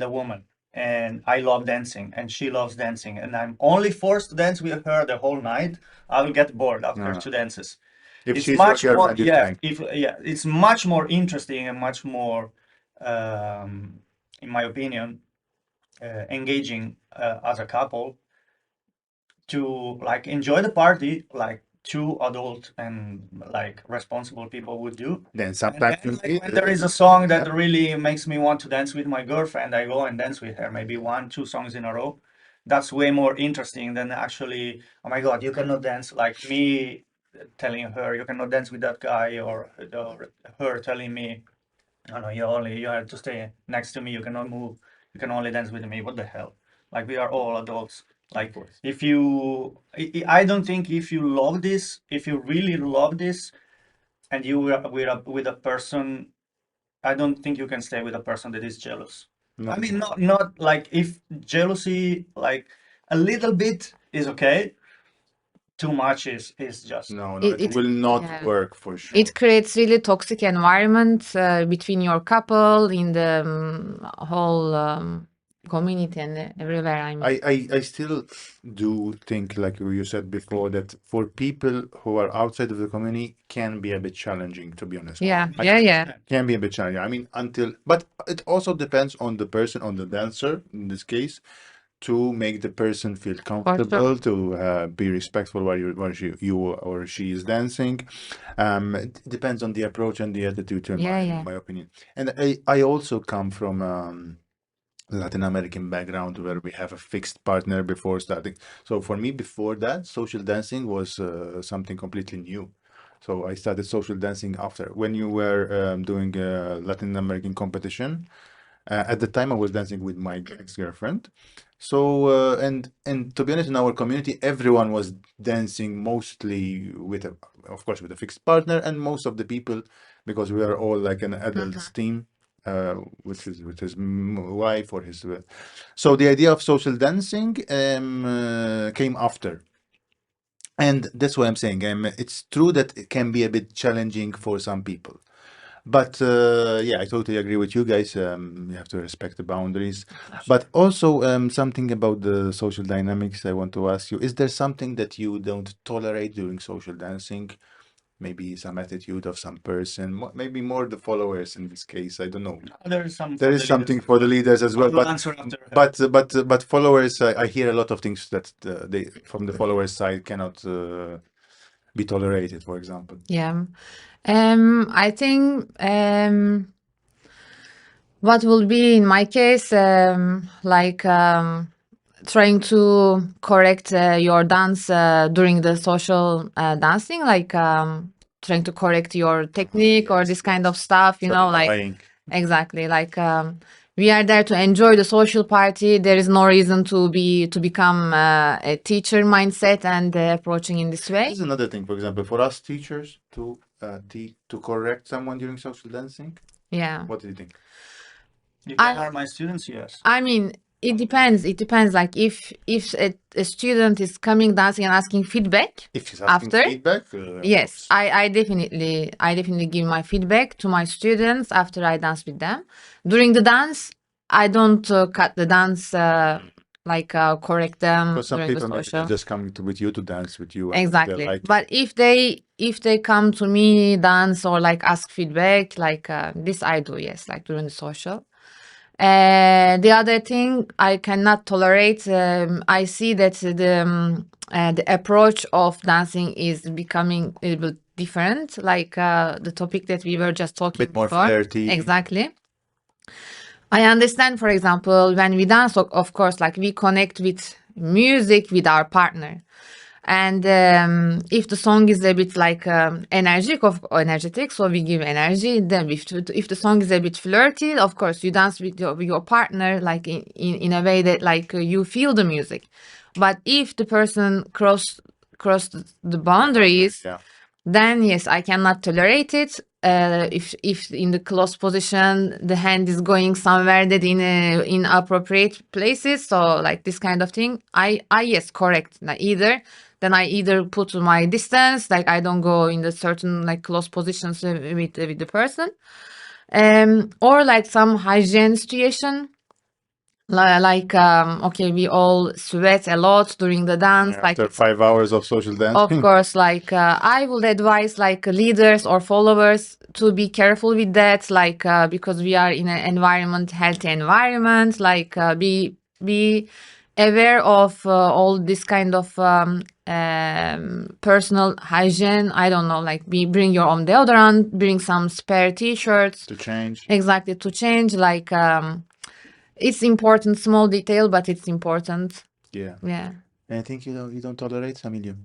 woman, and I love dancing and she loves dancing, and I'm only forced to dance with her the whole night, I will get bored after No. 2 dances. If It's she's your much more, girlfriend, you yeah, think. it's much more interesting and much more, in my opinion, engaging as a couple to like enjoy the party like two adult and like responsible people would do. Then And sometimes then you like need, when there is a song yeah. that really makes me want to dance with my girlfriend, I go and dance with her, maybe one, two songs in a row. That's way more interesting than actually, oh my God, you cannot dance, like me telling her you cannot dance with that guy, or her telling me, oh no, you have to stay next to me, you cannot move, you can only dance with me. What the hell? Like we are all adults. Like if you, I don't think if you love this, if you really love this, and you are with a person, I don't think you can stay with a person that is jealous. No. I mean, not like if jealousy, like a little bit is okay, too much is just No, It, it it will not yeah. work for sure. It creates really toxic environment between your couple in the whole community and everywhere. I mean, I still do think, like you said before, that for people who are outside of the community can be a bit challenging, to be honest. yeah, I- yeah, yeah, Can be a bit challenging. I mean, but it also depends on the person, on the dancer in this case, to make the person feel for sure. comfortable, to be respectful while you or she is dancing. It depends on the approach and the attitude, in Yeah, my, yeah. my opinion. And I also come from Latin American background where we have a fixed partner before starting. So for me, before that, social dancing was something completely new. So I started social dancing after. When you were doing a Latin American competition, at the time I was dancing with my ex-girlfriend. So and to be honest, in our community, everyone was dancing mostly with a, of course, with a fixed partner, and most of the people, because we are all like an adults team, with his wife or his. So the idea of social dancing came after. And that's why I'm saying it's true that it can be a bit challenging for some people. But yeah, I totally agree with you guys. You have to respect the boundaries. But also, something about the social dynamics I want to ask you. Is there something that you don't tolerate during social dancing? Maybe some attitude of some person, maybe more the followers in this case. I don't know. there is some There for is the something leaders. for the leaders as I well, will answer after her. but followers, I hear a lot of things that they from the followers side cannot be tolerated, for example. Yeah. I think what will be in my case, like trying to correct your dance during the social dancing, like trying to correct your technique or this kind of stuff, you know, like Annoying. exactly, like we are there to enjoy the social party. There is no reason to become a teacher mindset and approaching in this way. This is another thing, for example, for us teachers to correct someone during social dancing. Yeah. What do you think? If they I are my students, yes. I mean, it depends. It depends. Like if a student is coming dancing and asking feedback If she's asking after, feedback, yes, I definitely give my feedback to my students after I dance with them. During the dance, I don't cut the dance, like correct them because some during the people maybe they're social. just coming with you to dance with you, and they Exactly. like. But if they come to me dance or like ask feedback, like this I do, yes, like during the social. The other thing I cannot tolerate, I see that the approach of dancing is becoming a little different, like the topic that we were just talking Bit more before. flirty. Exactly. I understand, for example, when we dance, of course, like we connect with music with our partner. And if the song is a bit like energetic, so we give energy. Then if the song is a bit flirty, of course, you dance with your partner like in a way that like you feel the music. But if the person cross the boundaries, Yeah. then yes, I cannot tolerate it. If in the close position the hand is going somewhere that in inappropriate places, so like this kind of thing, I yes, correct. Then I either put my distance, like I don't go in the certain like close positions with the person, or like some hygiene situation. Like okay, we all sweat a lot during the dance, like After 5 hours of social dancing. of course, like I would advise like leaders or followers to be careful with that, like because we are in an healthy environment, like be aware of all this kind of personal hygiene. I don't know, like bring your own deodorant, bring some spare t-shirts To change. exactly to change. Like it's important, small detail, but it's important. Yeah. Yeah. Anything you don't tolerate, Emilio?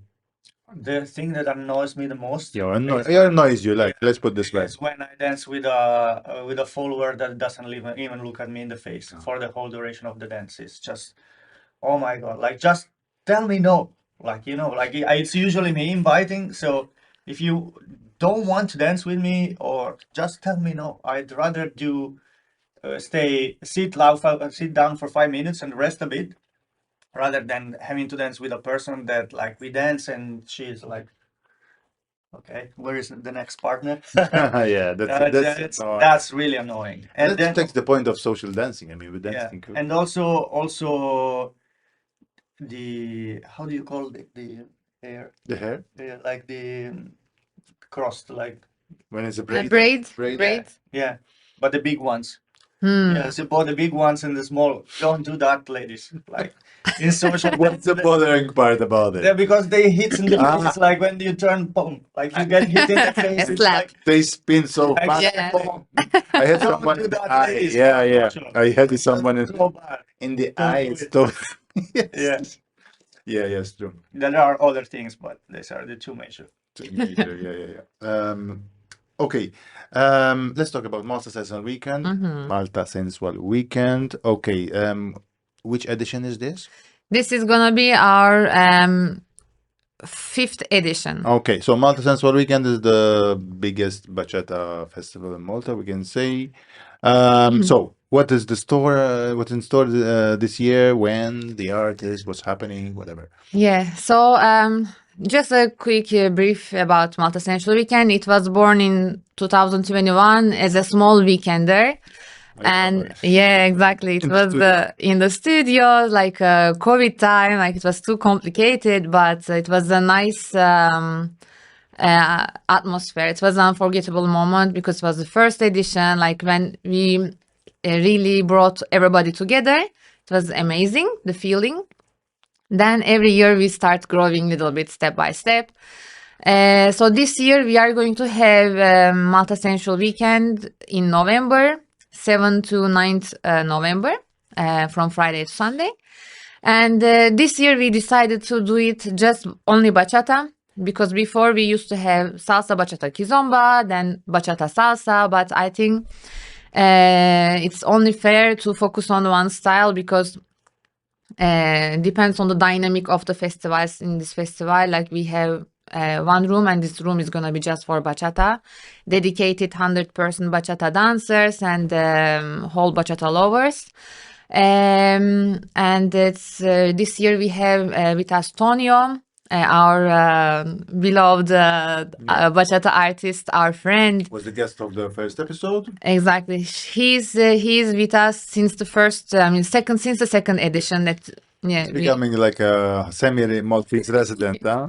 The thing that annoys me the most Yeah, is it annoys you. Like, let's put this way. is when I dance with a follower that doesn't even look at me in the face for the whole duration of the dance. It's just, oh my God, like just tell me no. Like, like it's usually me inviting. So if you don't want to dance with me, or just tell me no. I'd rather do sit down for 5 minutes and rest a bit, rather than having to dance with a person that like we dance and she's like, okay, where is the next partner? Yeah, that's annoying. That's really annoying. And That then takes the point of social dancing. I mean, with yeah, dancing. and also the, how do you call it, the hair? The hair Like the crossed, like, when it's a braid. Braid. yeah, but the big ones. Hmm. Yeah, so both the big ones and the small. Don't do that, ladies. Like in social What's the bothering part about yeah, it? because they hit in the Ah. face. It's like when you turn boom, like you get hit in the face. A It's slap. like, They spin so like, fast. Yeah. boom. I had Don't someone do in the that, eye. ladies. Yeah, For yeah. sure. I had That's someone in so bad. the Don't eye. do It's it. so yes. Yeah. Yeah, yes, true. There are other things, but these are the two major. Yeah. Okay. Let's talk about Malta Sensual Weekend. Mhm. Malta Sensual Weekend. Okay. Which edition is this? This is gonna be our 5th edition. Okay, so Malta Sensual Weekend is the biggest bachata festival in Malta, we can say. So what is the store? What's in store this year? When the artist? What's happening? Whatever. Yeah. So just a quick brief about Malta Sensual Weekend. It was born in 2021 as a small weekender. And yeah, exactly. It In the was studio. in the studio, like COVID time, like it was too complicated, but it was a nice atmosphere. It was an unforgettable moment because it was the first edition, like when we really brought everybody together. It was amazing, the feeling. Then every year we start growing a little bit step by step. So this year we are going to have Malta Sensual Weekend in November, 7th to 9th November, from Friday to Sunday. And this year we decided to do it just only bachata, because before we used to have salsa, bachata, kizomba, then bachata, salsa. But I think it's only fair to focus on one style, because depends on the dynamic of the festivals. In this festival, like we have one room, and this room is gonna be just for bachata, dedicated 100% bachata dancers and whole bachata lovers. And it's this year we have with us Tonio, our beloved bachata artist, our friend. Was the guest of the first episode. Exactly, he's with us since the first, since the second edition. That yeah, It's becoming like a semi-Maltese resident, huh?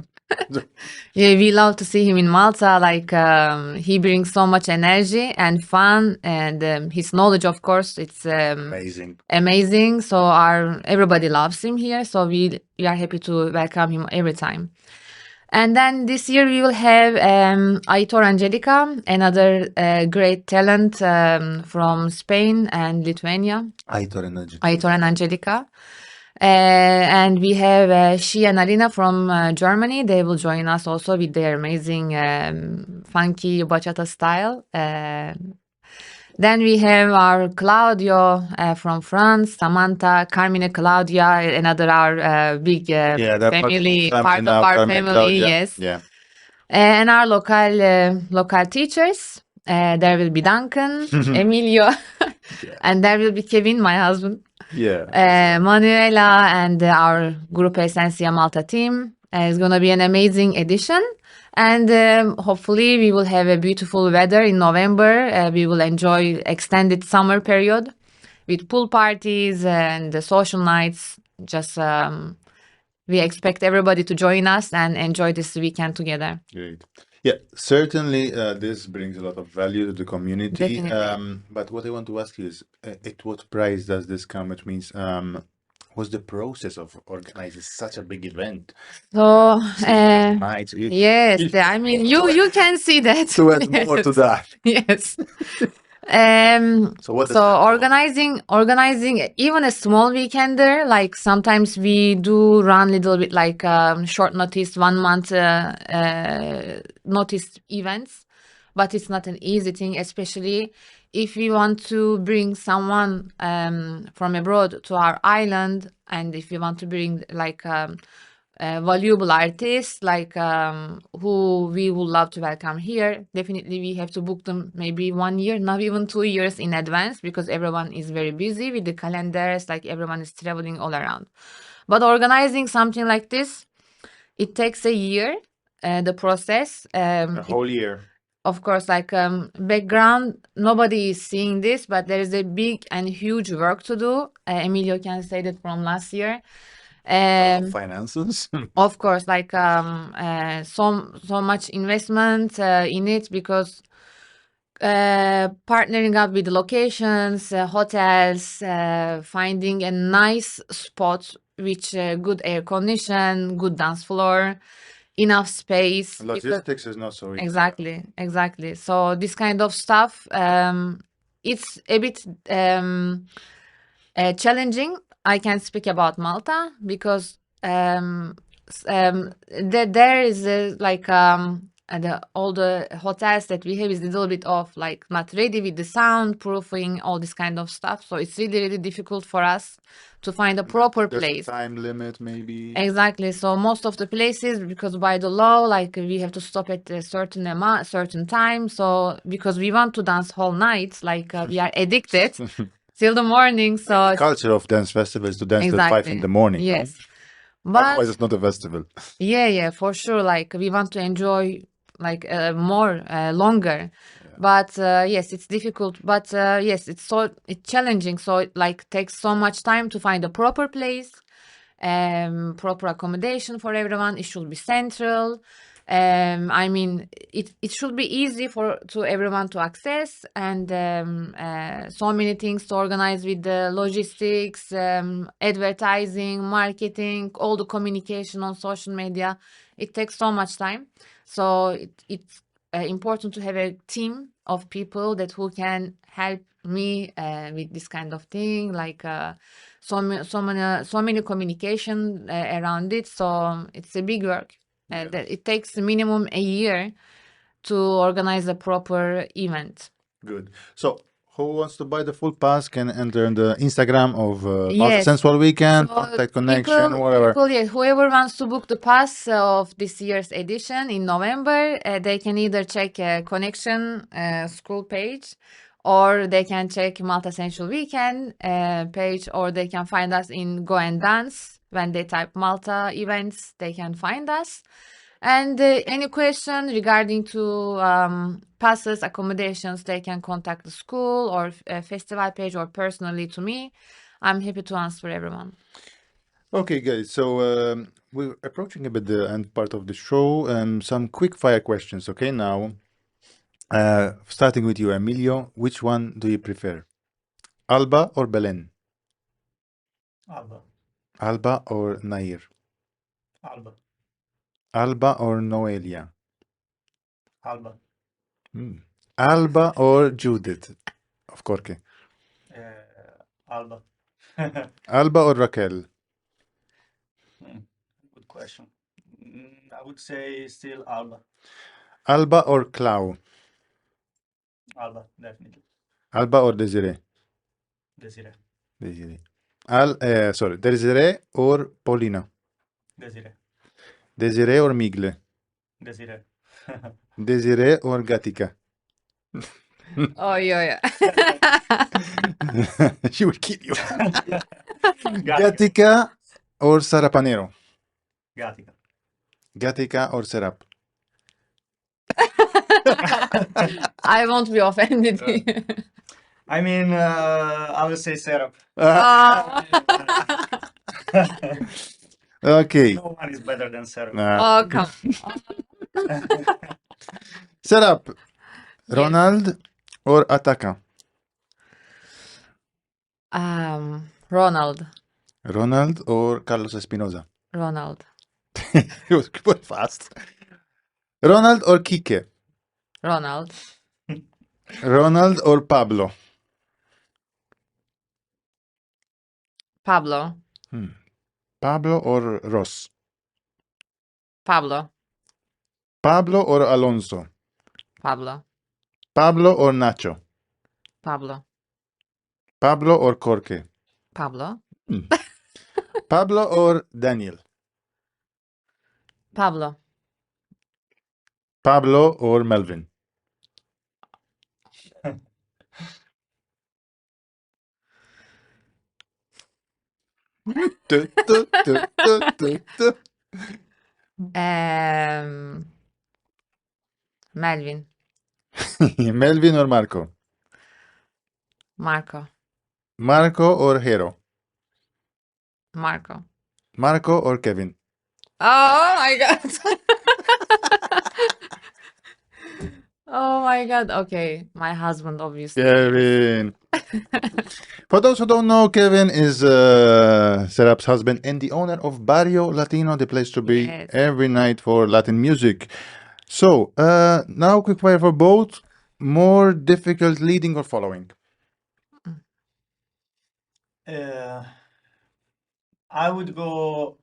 Yeah, we love to see him in Malta. Like he brings so much energy and fun, and his knowledge, of course, it's Amazing. amazing. So our everybody loves him here. So we are happy to welcome him every time. And then this year we will have Aitor Angelica, another great talent from Spain and Lithuania. Aitor Energy. Aitor and Angelica. And we have Shi and Alina from Germany. They will join us also with their amazing funky bachata style. Then we have our Claudio from France, Samantha, Carmine, Claudia, another our big Yeah, they're family, family part of now, our Carmen and family, Claudia. yes. Yeah. And our local teachers. There will be Duncan, Emilio, and there will be Kevin, my husband. Yeah. Manuela and our Grupo Esencia Malta team is going to be an amazing addition. And hopefully we will have a beautiful weather in November. We will enjoy extended summer period with pool parties and the social nights. Just we expect everybody to join us and enjoy this weekend together. Great. Yeah, certainly this brings a lot of value to the community. Definitely. But what I want to ask you is, at what price does this come? Which means, what's the process of organizing such a big event? So, 3,000 nights. yes, I mean, you can see that. To add more to that. Yes. So what does So that cost? organizing even a small weekender, like sometimes we do run little bit like short notice, 1 month notice events, but it's not an easy thing, especially if we want to bring someone from abroad to our island, and if we want to bring like valuable artists like who we would love to welcome here. Definitely we have to book them maybe 1 year, not even 2 years in advance, because everyone is very busy with the calendars, like everyone is traveling all around. But organizing something like this, it takes a year, the process. A whole year. Of course, like background, nobody is seeing this, but there is a big and huge work to do. Emilio can say that from last year. Finances. Of course, like so much investment in it, because partnering up with the locations, hotels, finding a nice spot with good air condition, good dance floor, enough space. Logistics is not so easy. Exactly. So this kind of stuff, it's a bit challenging. I can speak about Malta because there is like all the hotels that we have is a little bit of like not ready with the soundproofing, all this kind of stuff. So it's really difficult for us to find a proper There's place. time limit, maybe. Exactly. So most of the places, because by the law, like we have to stop at a certain time. So because we want to dance whole night, like we are addicted till the morning. So The culture of dance festivals to dance till 5 in the morning. no? Yes. But Otherwise, it's not a festival. yeah, for sure. Like we want to enjoy like more longer. But yes, it's difficult. But yes, it's challenging. So it like takes so much time to find a proper place, proper accommodation for everyone. It should be central. I mean, it should be easy to everyone to access, and so many things to organize with the logistics, advertising, marketing, all the communication on social media. It takes so much time. So it's important to have a team of people who can help me with this kind of thing, like so many communication around it. So it's a big work. That it takes minimum a year to organize a proper event. Good. So, who wants to buy the full pass can enter in the Instagram of Malta Yes. Sensual Weekend, So contact connection, whatever. Whoever wants to book the pass of this year's edition in November, they can either check Connection school page, or they can check Malta Sensual Weekend page, or they can find us in Go and Dance. When they type Malta events, they can find us. And any question regarding to passes, accommodations, they can contact the school or festival page, or personally to me. I'm happy to answer everyone. Okay, guys. So we're approaching a bit the end part of the show. Some quick fire questions. Okay, now starting with you, Emilio. Which one do you prefer, Alba or Belen? Alba. Alba or Nair? Alba. Alba or Noelia? Alba. Hmm. Alba or Judith? Of course. Alba. Alba or Raquel? Good question. I would say still Alba. Alba or Clau? Alba, definitely. Alba or Desiree? Desire. Desiree. Sorry, Desiree or Paulina? Desire. Desiree or Migle? Desire. Desiree or Gatica? Oh, yeah, She will kill you. Gatica. Gatica or Sarapanero? Gatica. Gatica or Serap? I won't be offended. I mean, I would say Serap. Ah, okay. No one is better than Serap. Ah. Oh, come. Serap, Yes. Ronald or Ataka? Ronald. Ronald or Carlos Espinoza? Ronald. He was quite fast. Ronald or Kike? Ronald. Ronald or Pablo? Pablo. Pablo or Ross? Pablo. Pablo or Alonso? Pablo. Pablo or Nacho? Pablo. Pablo or Corke? Pablo. Pablo or Daniel? Pablo. Pablo or Melvin? Tu, tu, tu, tu, tu, tu. Melvin. Melvin or Marco? Marco. Marco or Hero? Marco. Marco or Kevin? Oh my god. Oh my god. Okay. My husband, obviously. Kevin. For those who don't know, Kevin is Serap's husband and the owner of Barrio Latino, the place to be Yes. every night for Latin music. So, now quick fire for both. More difficult leading or following? I would go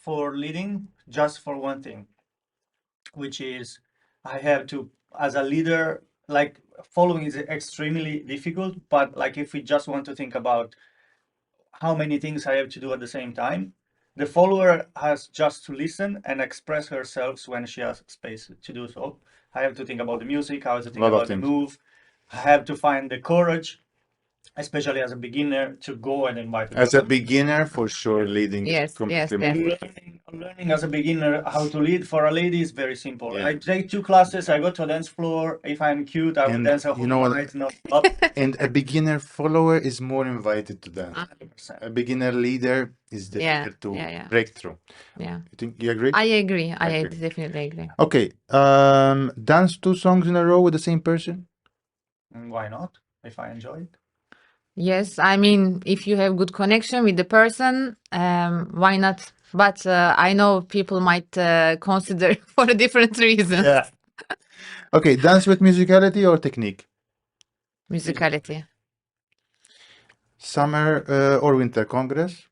for leading just for one thing, which is I have to, as a leader, like following is extremely difficult, but like if we just want to think about how many things I have to do at the same time, the follower has just to listen and express herself when she has space to do so. I have to think about the music, I have to think Lot of about the things. move, I have to find the courage, especially as a beginner, to go and invite As a people. beginner, for sure, leading is Yes, completely yes, more. Learning as a beginner how to lead for a lady is very simple. Yeah. I take 2 classes, I go to a dance floor. If I'm cute, I will And dance a you whole know what? night, no stop. And a beginner follower is more invited to dance. 100%. A beginner leader is Yeah, difficult to yeah. break through. Yeah. You think you agree? I agree. I agree. definitely agree. Okay. Dance 2 songs in a row with the same person? Why not? If I enjoy it. Yes, I mean, if you have good connection with the person, why not? But I know people might consider for a different reason. Yeah. Okay, dance with musicality or technique? Musicality. Summer or winter congress?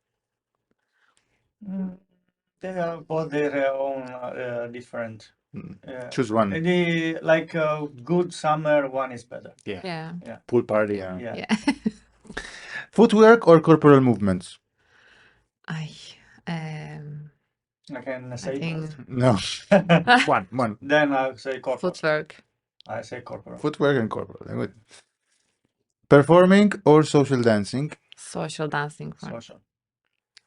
They have both their own different. Choose one. The like good summer one is better. Yeah. Pool party. Yeah. Yeah. Footwork or corporal movements? I um I can I say think both. No. One. Then I'll say corporal. footwork. I say corporal. Footwork and corporal. Good. Performing or social dancing? Social dancing for Social.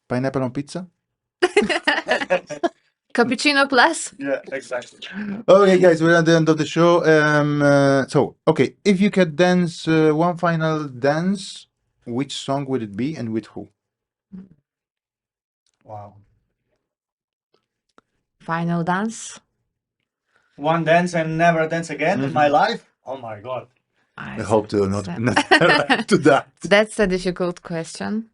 Pineapple on pizza? cappuccino plus. Yeah, exactly. Okay, guys, we're at the end of the show. Okay, if you could dance one final dance, which song would it be and with who? Wow. Final dance. One dance and never dance again in my life? Oh my God. I hope to not So- arrive to that. That's a difficult question.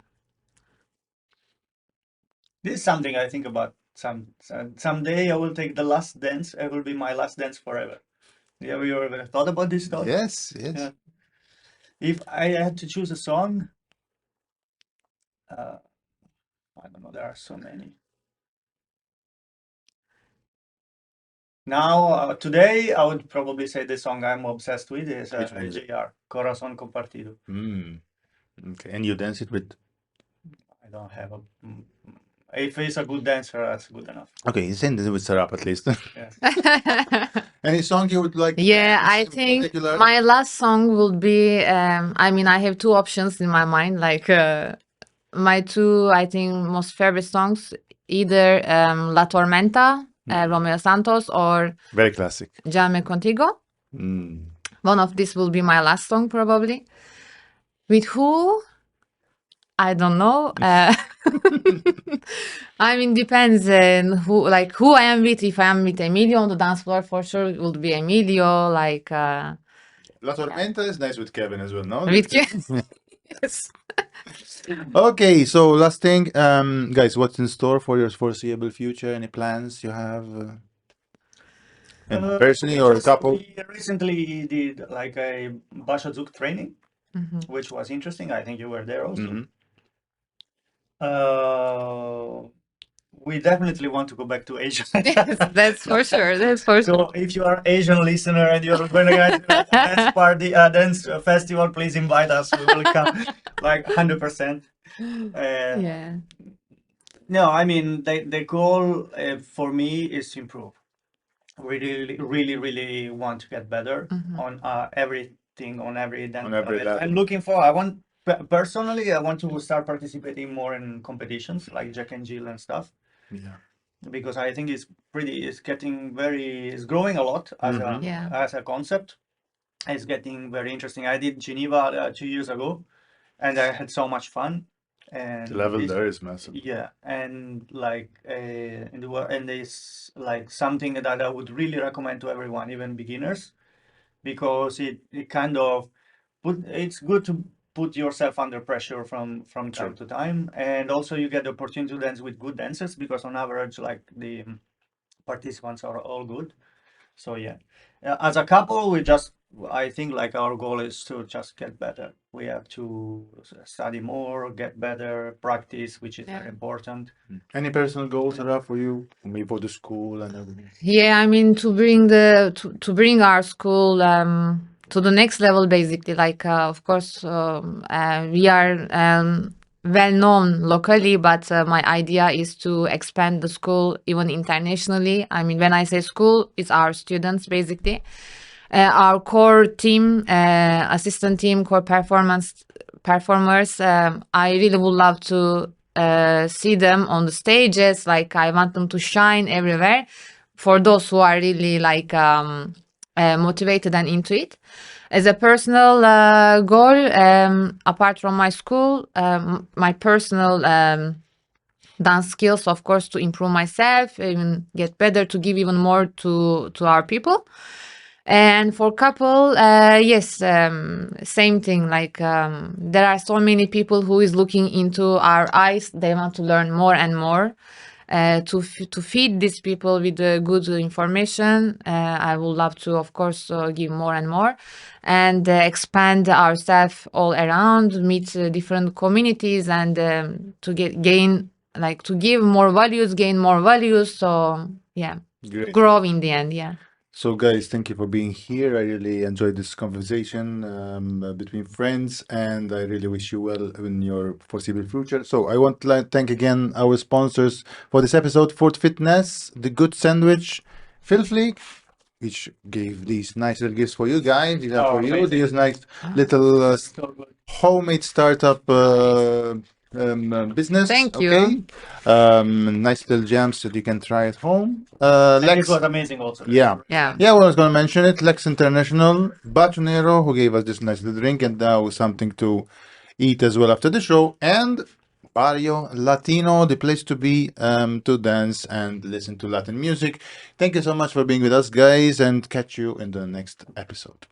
This is something I think about. Someday I will take the last dance. It will be my last dance forever. Have you ever thought about this thought? Yes, yes. Yeah. If I had to choose a song, I don't know. There are so many. Now, today, I would probably say the song I'm obsessed with is Which one is it? JR, Corazón Compartido. Okay, and you dance it with. I don't have a. If he's a good dancer, that's good enough. Okay, you sing it with Serap at least. Yeah. Any song you would like to Yeah, dance I in think particular? my last song would be, I mean, I have two options in my mind, like my two, I think, most favorite songs, either La Tormenta, Romeo Santos, or Very classic. Llame Contigo. Mm. One of these will be my last song, probably. With who? I don't know. I mean, depends who I am with. If I am with Emilio on the dance floor, for sure it would be Emilio. Like La Tormenta is nice with Kevin as well, no? with yes. Okay, so last thing, guys, what's in store for your foreseeable future? Any plans you have? And personally or a couple? We recently did like a Bashazuk training, which was interesting. I think you were there also. We definitely want to go back to Asia. Yes, that's for sure. That's for sure. So if you are Asian listener and you're going to get a dance party, dance festival, please invite us. We will come like 100%. Yeah. No, I mean, the goal for me is to improve. We really want to get better on everything, on every dance. On every level. I'm looking for, personally, I want to start participating more in competitions like Jack and Jill and stuff. Yeah. Because I think it's growing a lot as a concept. It's getting very interesting. I did Geneva 2 years ago, and I had so much fun. And The level there is massive. yeah, and like and it's like something that I would really recommend to everyone, even beginners, because it kind of it's good to put yourself under pressure from time to time, and also you get the opportunity to dance with good dancers because on average, like the participants are all good. So yeah, as a couple, I think like our goal is to just get better. We have to study more, get better, practice, which is very important. Any personal goals that are for you? Maybe for the school and everything? Yeah, I mean to bring our school to the next level, basically. Like of course we are well known locally, but my idea is to expand the school even internationally. I mean, when I say school, it's our students basically. Our core team, assistant team, core performers. I really would love to see them on the stages. Like I want them to shine everywhere. For those who are really like motivated and into it. As a personal goal, apart from my school, my personal dance skills, of course, to improve myself, even get better, to give even more to our people. And for couple, yes, same thing. Like there are so many people who is looking into our eyes. They want to learn more and more. To feed these people with good information, I would love to, of course, give more and more, and expand ourselves all around, meet different communities, and to give more values, gain more values. So yeah, Great. grow in the end. Yeah. So, guys, thank you for being here. I really enjoyed this conversation between friends, and I really wish you well in your foreseeable future. So, I want to thank again our sponsors for this episode: Fort Fitness, The Good Sandwich, Filfly, which gave these nice little gifts for you guys. These are for you. Amazing. These nice little So good. homemade startup business. Thank you. Okay. Nice little gems that you can try at home. And it Lex. was amazing also. Yeah. Yeah. Yeah, well, I was going to mention it. Lex International, Batonero, who gave us this nice little drink, and now something to eat as well after the show. And Barrio Latino, the place to be to dance and listen to Latin music. Thank you so much for being with us, guys, and catch you in the next episode.